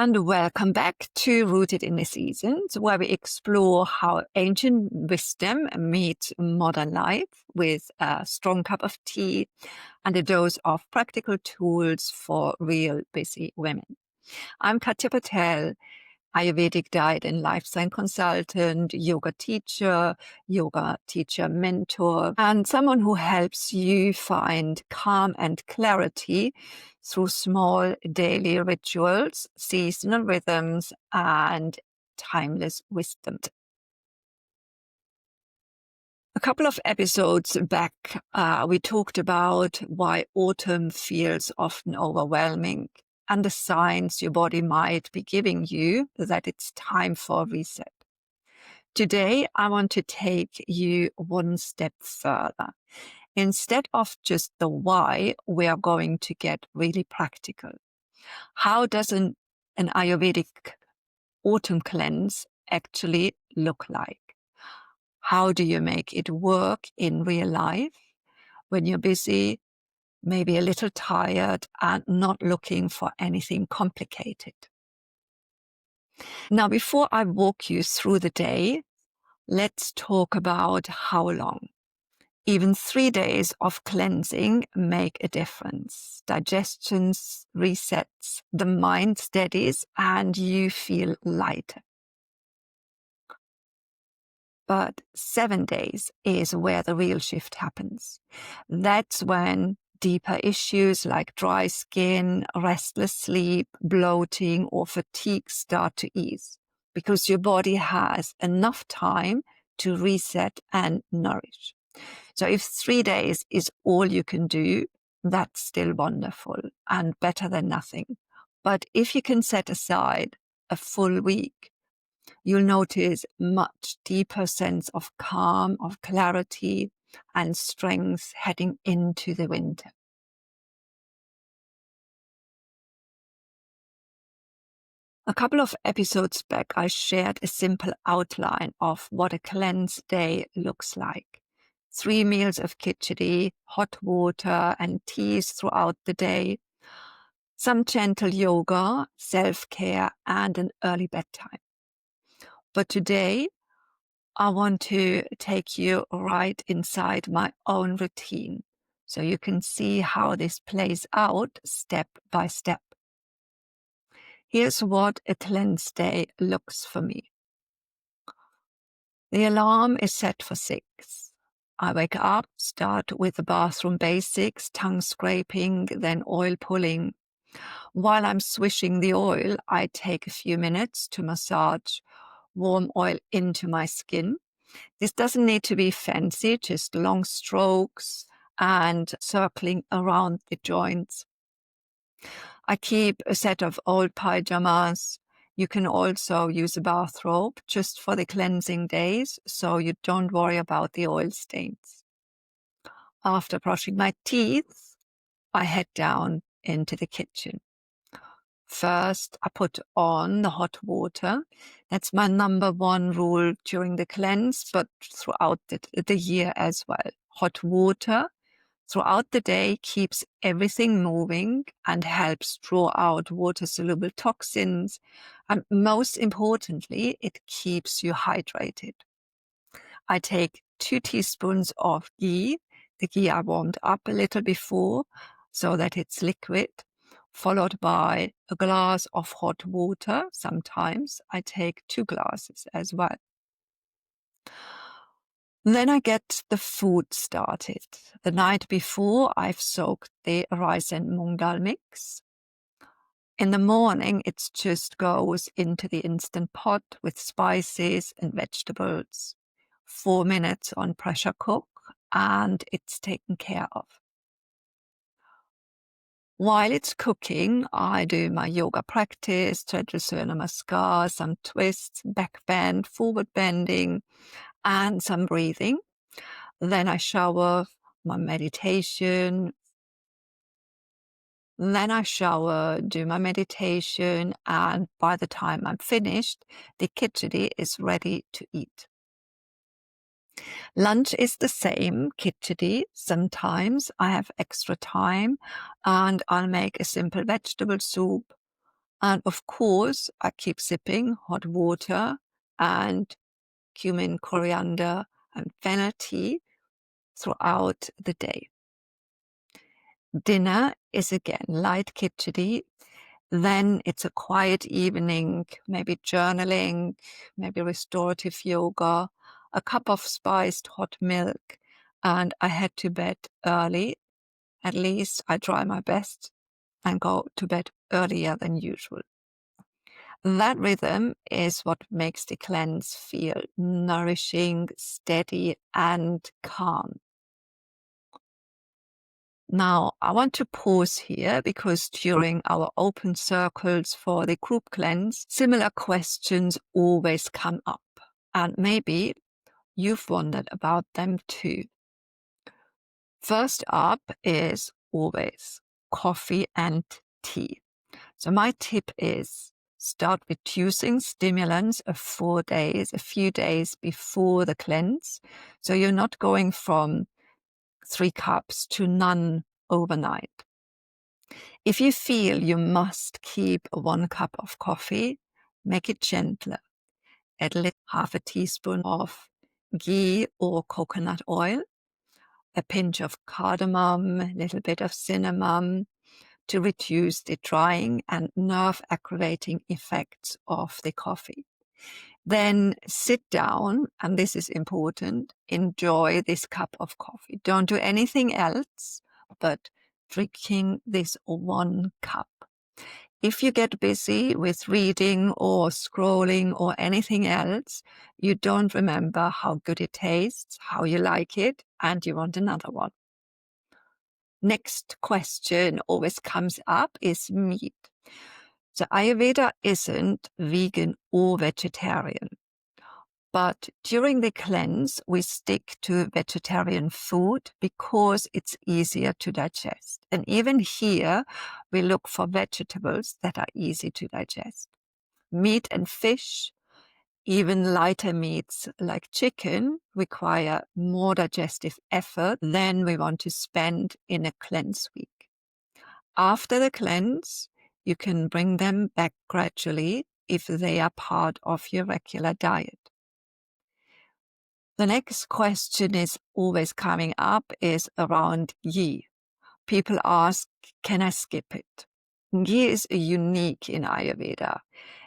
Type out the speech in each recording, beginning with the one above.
And welcome back to Rooted in the Seasons, where we explore how ancient wisdom meets modern life with a strong cup of tea and a dose of practical tools for real busy women. I'm Katja Patel, Ayurvedic diet and lifestyle consultant, yoga teacher mentor, and someone who helps you find calm and clarity through small daily rituals, seasonal rhythms, and timeless wisdom. A couple of episodes back, we talked about why autumn feels often overwhelming and the signs your body might be giving you that it's time for a reset. Today, I want to take you one step further. Instead of just the why, we are going to get really practical. How does an Ayurvedic autumn cleanse actually look like? How do you make it work in real life when you're busy, maybe a little tired, and not looking for anything complicated? Now, before I walk you through the day, let's talk about how long. Even 3 days of cleansing make a difference. Digestion resets, the mind steadies, and you feel lighter. But 7 days is where the real shift happens. That's when deeper issues like dry skin, restless sleep, bloating, or fatigue start to ease, because your body has enough time to reset and nourish. So if 3 days is all you can do, that's still wonderful and better than nothing. But if you can set aside a full week, you'll notice much deeper sense of calm, of clarity, and strength heading into the winter. A couple of episodes back, I shared a simple outline of what a cleanse day looks like. 3 meals of kitchadi, hot water, and teas throughout the day, some gentle yoga, self-care, and an early bedtime. But today, I want to take you right inside my own routine so you can see how this plays out step by step. Here's what a cleanse day looks for me. The alarm is set for 6. I wake up, start with the bathroom basics, tongue scraping, then oil pulling. While I'm swishing the oil, I take a few minutes to massage warm oil into my skin. This doesn't need to be fancy, just long strokes and circling around the joints. I keep a set of old pajamas. You can also use a bathrobe just for the cleansing days, so you don't worry about the oil stains. After brushing my teeth, I head down into the kitchen. First, I put on the hot water. That's my number one rule during the cleanse, but throughout the year as well. Hot water throughout the day keeps everything moving and helps draw out water-soluble toxins. And most importantly, it keeps you hydrated. I take 2 teaspoons of ghee. The ghee I warmed up a little before so that it's liquid, followed by a glass of hot water. Sometimes I take 2 glasses as well. Then I get the food started. The night before, I've soaked the rice and moong dal mix. In the morning, it just goes into the Instant Pot with spices and vegetables. 4 minutes on pressure cook, and it's taken care of. While it's cooking, I do my yoga practice, Trikonasana Namaskar, some twists, back bend, forward bending, and some breathing. Then I shower, my meditation. Then I shower, do my meditation, and by the time I'm finished, the kitchadi is ready to eat. Lunch is the same, kitchadi. Sometimes I have extra time and I'll make a simple vegetable soup. And of course, I keep sipping hot water and cumin, coriander, and fennel tea throughout the day. Dinner is again light kitchadi. Then it's a quiet evening, maybe journaling, maybe restorative yoga, a cup of spiced hot milk, and I head to bed early. At least I try my best and go to bed earlier than usual. That rhythm is what makes the cleanse feel nourishing, steady, and calm. Now, I want to pause here because during our open circles for the group cleanse, similar questions always come up. And maybe you've wondered about them too. First up is always coffee and tea. So my tip is start reducing stimulants a few days before the cleanse. So you're not going from 3 cups to none overnight. If you feel you must keep 1 cup of coffee, make it gentler. Add half a teaspoon of ghee or coconut oil, a pinch of cardamom, a little bit of cinnamon to reduce the drying and nerve aggravating effects of the coffee. Then sit down, and this is important, enjoy this cup of coffee. Don't do anything else but drinking this 1 cup. If you get busy with reading or scrolling or anything else, you don't remember how good it tastes, how you like it, and you want another one. Next question always comes up is meat. So Ayurveda isn't vegan or vegetarian. But during the cleanse, we stick to vegetarian food because it's easier to digest. And even here, we look for vegetables that are easy to digest. Meat and fish, even lighter meats like chicken, require more digestive effort than we want to spend in a cleanse week. After the cleanse, you can bring them back gradually if they are part of your regular diet. The next question is always coming up is around ghee. People ask, can I skip it? Ghee is unique in Ayurveda.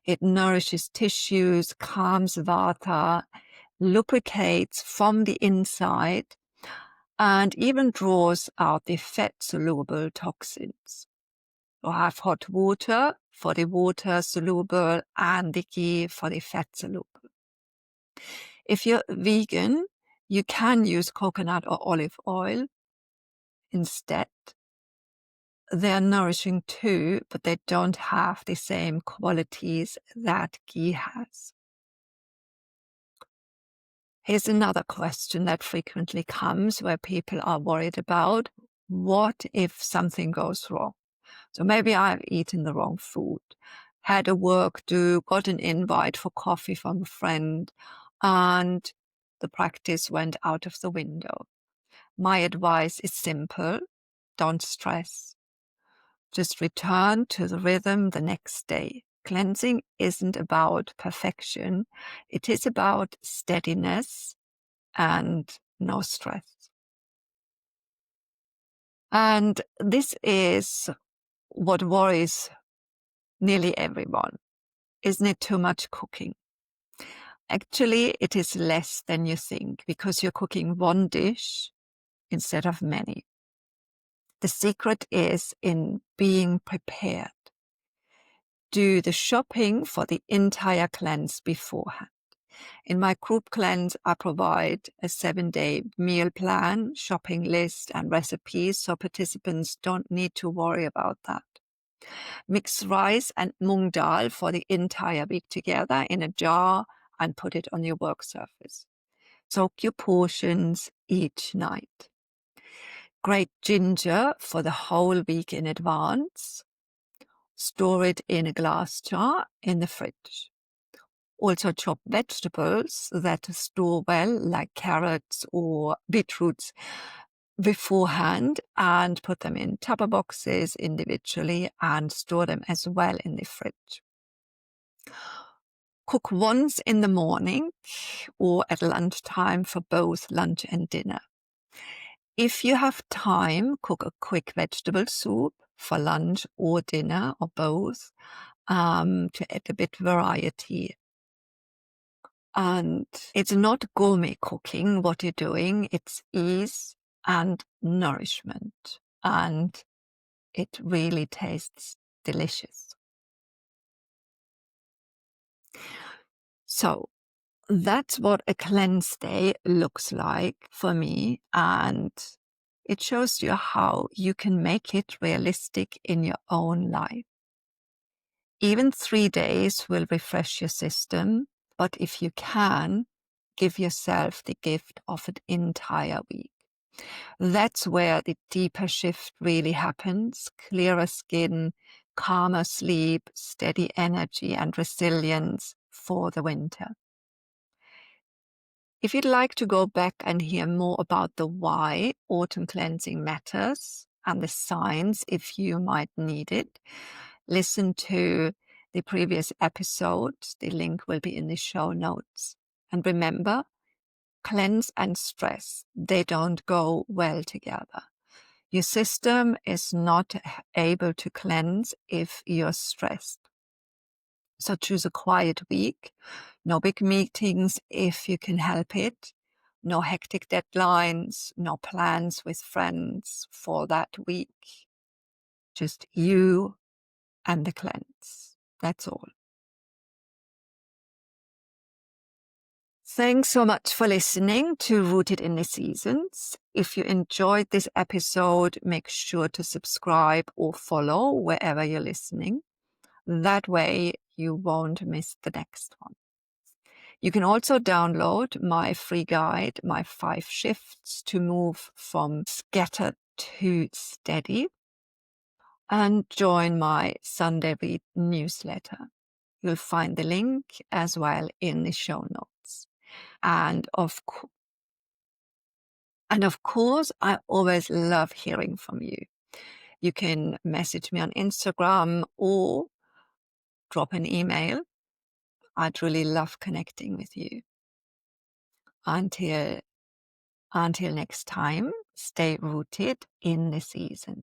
It nourishes tissues, calms Vata, lubricates from the inside, and even draws out the fat-soluble toxins. You have hot water for the water-soluble and the ghee for the fat-soluble. If you're vegan, you can use coconut or olive oil instead. They're nourishing too, but they don't have the same qualities that ghee has. Here's another question that frequently comes where people are worried about, what if something goes wrong? So maybe I've eaten the wrong food, had a work do, got an invite for coffee from a friend, and the practice went out of the window. My advice is simple. Don't stress. Just return to the rhythm the next day. Cleansing isn't about perfection. It is about steadiness and no stress. And this is what worries nearly everyone. Isn't it too much cooking? Actually, it is less than you think because you're cooking 1 dish instead of many. The secret is in being prepared. Do the shopping for the entire cleanse beforehand. In my group cleanse, I provide a 7-day meal plan, shopping list, and recipes, so participants don't need to worry about that. Mix rice and mung dal for the entire week together in a jar and put it on your work surface. Soak your portions each night. Grate ginger for the whole week in advance. Store it in a glass jar in the fridge. Also chop vegetables that store well, like carrots or beetroots, beforehand and put them in Tupper boxes individually and store them as well in the fridge. Cook once in the morning or at lunchtime for both lunch and dinner. If you have time, cook a quick vegetable soup for lunch or dinner or both to add a bit variety. And it's not gourmet cooking what you're doing, it's ease and nourishment. And it really tastes delicious. So that's what a cleanse day looks like for me. And it shows you how you can make it realistic in your own life. Even 3 days will refresh your system, but if you can, give yourself the gift of an entire week. That's where the deeper shift really happens. Clearer skin, calmer sleep, steady energy and resilience for the winter. If you'd like to go back and hear more about the why autumn cleansing matters and the signs if you might need it, listen to the previous episodes. The link will be in the show notes. And remember, cleanse and stress, they don't go well together. Your system is not able to cleanse if you're stressed. So choose a quiet week, no big meetings if you can help it, no hectic deadlines, no plans with friends for that week. Just you and the cleanse. That's all. Thanks so much for listening to Rooted in the Seasons. If you enjoyed this episode, make sure to subscribe or follow wherever you're listening. That way you won't miss the next one. You can also download my free guide, my 5 shifts to move from scattered to steady, and join my Sunday Read newsletter. You'll find the link as well in the show notes. And of course, I always love hearing from you. You can message me on Instagram or drop an email. I'd really love connecting with you. Until next time, stay rooted in the season.